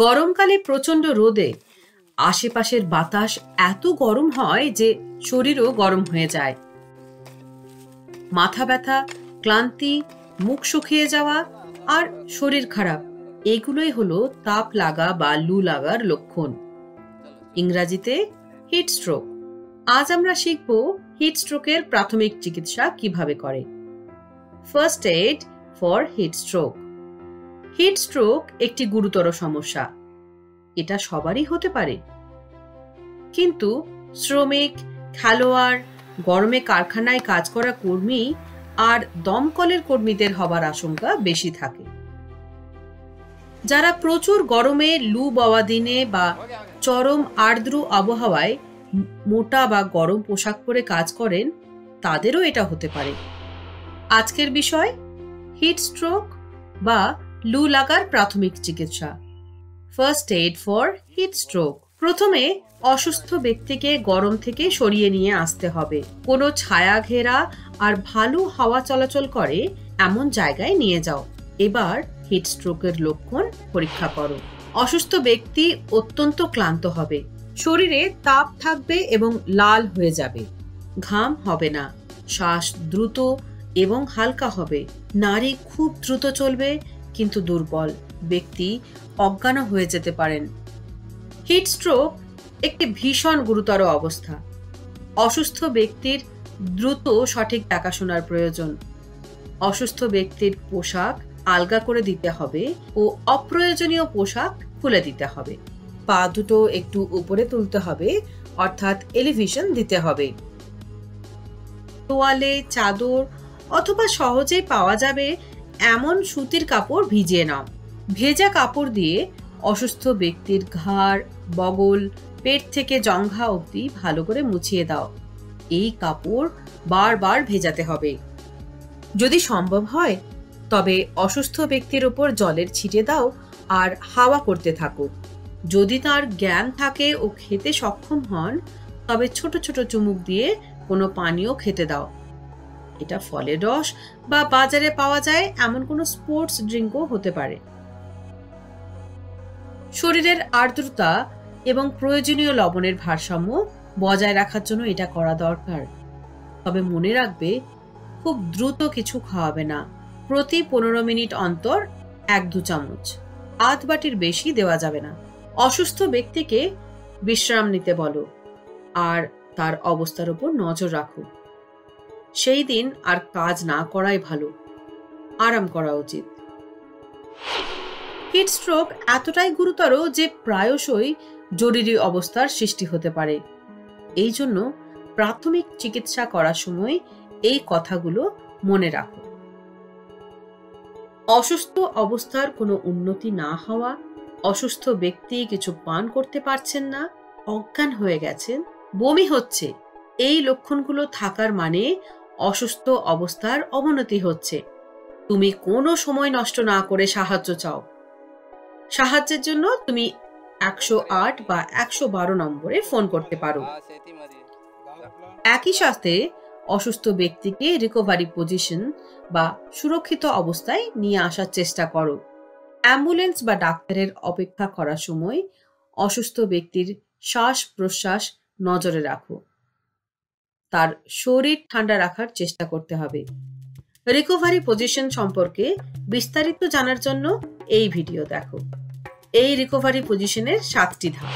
গরমকালে প্রচন্ড রোদে আশেপাশের বাতাস এত গরম হয় যে শরীরও গরম হয়ে যায়। মাথা ব্যথা, ক্লান্তি, মুখ শুকিয়ে যাওয়া আর শরীর খারাপ, এগুলোই হলো তাপ লাগা বা লু লাগার লক্ষণ। ইংরেজিতে হিট স্ট্রোক। আজ আমরা শিখব হিট স্ট্রোকের প্রাথমিক চিকিৎসা কিভাবে করে। First aid for heat stroke. Heat stroke একটি গুরুতর সমস্যা, এটা সবারই হতে পারে, কিন্তু শ্রমিক, খেলোয়াড়, গরমে কারখানায় কাজ করা কর্মী আর দমকলের কর্মীদের হবার আশঙ্কা বেশি থাকে। যারা প্রচুর গরমে লু বওয়া দিনে বা চরম আর্দ্র আবহাওয়ায় মোটা বা গরম পোশাক পরে কাজ করেন, তাদেরও এটা হতে পারে। আজকের বিষয় হিট স্ট্রোক বা লু লাগার প্রাথমিক চিকিৎসা। First aid for heat stroke. প্রথমে অসুস্থ ব্যক্তিকে গরম থেকে সরিয়ে নিয়ে আসতে হবে। কোনো ছায়া ঘেরা আর ভালো হাওয়া চলাচল করে এমন জায়গায় নিয়ে যাও। এবার হিট স্ট্রোকের লক্ষণ পরীক্ষা করো। অসুস্থ ব্যক্তি অত্যন্ত ক্লান্ত হবে, শরীরে তাপ থাকবে এবং লাল হয়ে যাবে, ঘাম হবে না, শ্বাস দ্রুত এবং হালকা হবে, নাড়ি খুব দ্রুত চলবে কিন্তু দুর্বল, ব্যক্তি অজ্ঞান হয়ে যেতে পারেন। হিট স্ট্রোক একটি ভীষণ গুরুতর অবস্থা। অসুস্থ ব্যক্তির দ্রুত সঠিক দেখাশোনার প্রয়োজন। অসুস্থ ব্যক্তির পোশাক আলগা করে দিতে হবে ও অপ্রয়োজনীয় পোশাক খুলে দিতে হবে। পা দুটো একটু উপরে তুলতে হবে, অর্থাৎ এলিভেশন দিতে হবে। তোয়ালে, চাদর অথবা সহজে পাওয়া যাবে এমন সুতির কাপড় ভিজিয়ে নাও। ভেজা কাপড় দিয়ে অসুস্থ ব্যক্তির ঘাড়, বগল, পেট থেকে জঙ্ঘা অবধি ভালো করে মুছিয়ে দাও। এই কাপড় বারবার ভেজাতে হবে। যদি সম্ভব হয় তবে অসুস্থ ব্যক্তির ওপর জলের ছিটে দাও আর হাওয়া করতে থাকো। যদি তার জ্ঞান থাকে ও খেতে সক্ষম হন, তবে ছোট ছোট চুমুক দিয়ে কোনো পানীয় খেতে দাও। এটা ফলের রস বা বাজারে পাওয়া যায় এমন কোনো স্পোর্টস ড্রিঙ্কও হতে পারে। শরীরের আর্দ্রতা এবং প্রয়োজনীয় লবণের ভারসাম্য বজায় রাখার জন্য এটা করা দরকার। তবে মনে রাখবে, খুব দ্রুত কিছু খাওয়াবে না। প্রতি 15 মিনিট অন্তর 1-2 চামচ, আধ বাটির বেশি দেওয়া যাবে না। অসুস্থ ব্যক্তিকে বিশ্রাম নিতে বলো আর তার অবস্থার উপর নজর রাখো। সেই দিন আর কাজ না করাই ভালো, আরাম করা উচিত। হিট স্ট্রোক এতটাই গুরুতর যে প্রায়শই জরুরি অবস্থার সৃষ্টি হতে পারে। এই জন্য প্রাথমিক চিকিৎসা করার সময় এই কথাগুলো মনে রাখো। অসুস্থ অবস্থার কোনো উন্নতি না হওয়া, অসুস্থ ব্যক্তি কিছু পান করতে পারছেন না, অজ্ঞান হয়ে গেছেন, বমি হচ্ছে, এই লক্ষণগুলো থাকার মানে অসুস্থ অবস্থার অবনতি হচ্ছে। তুমি কোনো সময় নষ্ট না করে সাহায্য চাও। সাহায্যের জন্য তুমি 108 বা 112 নম্বরে ফোন করতে পারো। একই সাথে অসুস্থ ব্যক্তিকে রিকভারি পজিশন বা সুরক্ষিত অবস্থায় নিয়ে আসার চেষ্টা করো। অ্যাম্বুলেন্স বা ডাক্তারের অপেক্ষা করার সময় অসুস্থ ব্যক্তির শ্বাস প্রশ্বাস নজরে রাখো। তার শরীর ঠান্ডা রাখার চেষ্টা করতে হবে। রিকভারি পজিশন সম্পর্কে বিস্তারিত জানার জন্য এই ভিডিও দেখো। এই রিকভারি পজিশনের 7টি ধাপ।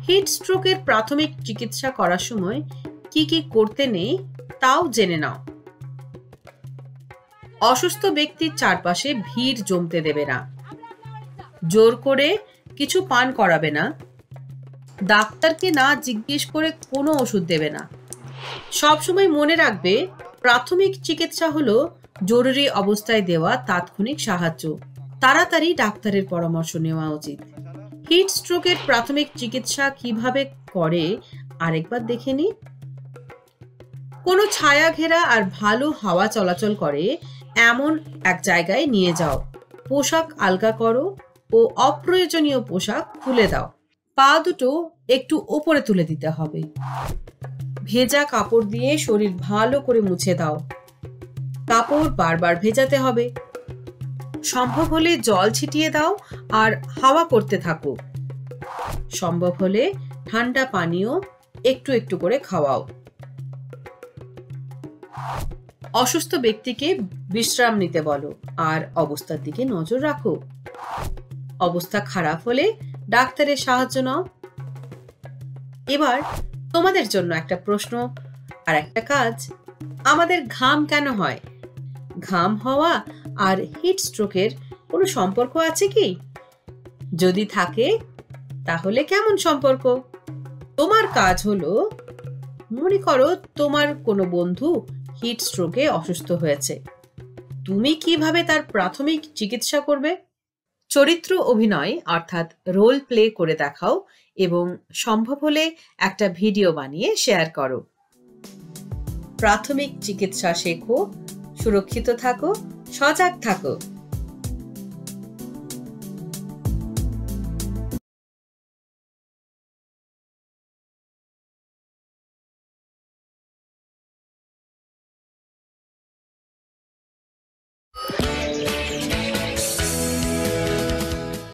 হিট স্ট্রোকের প্রাথমিক চিকিৎসা করার সময় কি কি করতে নেই তাও জেনে নাও। অসুস্থ ব্যক্তির চারপাশে ভিড় জমতে দেবে না। জোর করে কিছু পান করাবে না। ডাক্তারকে না জিজ্ঞেস করে কোনো ওষুধ দেবে না। সবসময় মনে রাখবে, প্রাথমিক চিকিৎসা হলো জরুরি অবস্থায় দেওয়া তাৎক্ষণিক সাহায্য। তাড়াতাড়ি ডাক্তারের পরামর্শ নেওয়া উচিত। হিট স্ট্রোকের প্রাথমিক চিকিৎসা কিভাবে করে আরেকবার দেখে নিই। কোনো ছায়া ঘেরা আর ভালো হাওয়া চলাচল করে এমন এক জায়গায় নিয়ে যাও। পোশাক আলগা করো ও অপ্রয়োজনীয় পোশাক খুলে দাও। পা দুটো একটু ওপরে তুলে দিতে হবে। ভেজা কাপড় দিয়ে শরীর ভালো করে মুছে দাও। কাপড় বারবার ভেজাতে হবে। সম্ভব হলে জল ছিটিয়ে দাও আর হাওয়া করতে থাকো। সম্ভব হলে ঠান্ডা পানীয় একটু একটু করে খাওয়াও। অসুস্থ ব্যক্তিকে বিশ্রাম নিতে বলো আর অবস্থার দিকে নজর রাখো। অবস্থা খারাপ হলে ডাক্তারের সাহায্য নাও। এবার তোমাদের জন্য একটা প্রশ্ন আর একটা কাজ। আমাদের ঘাম কেন হয়? ঘাম হওয়া আর হিট স্ট্রোকের কোনো সম্পর্ক আছে কি? যদি থাকে তাহলে কেমন সম্পর্ক? তোমার কাজ হলো, মনে করো তোমার কোনো বন্ধু হিট স্ট্রোকে অসুস্থ হয়েছে। তুমি কিভাবে তার প্রাথমিক চিকিৎসা করবে? চরিত্র অভিনয় অর্থাৎ রোল প্লে করে দেখাও এবং সম্ভব হলে একটা ভিডিও বানিয়ে শেয়ার করো। প্রাথমিক চিকিৎসা শেখো, সুরক্ষিত থাকো, সজাগ থাকো।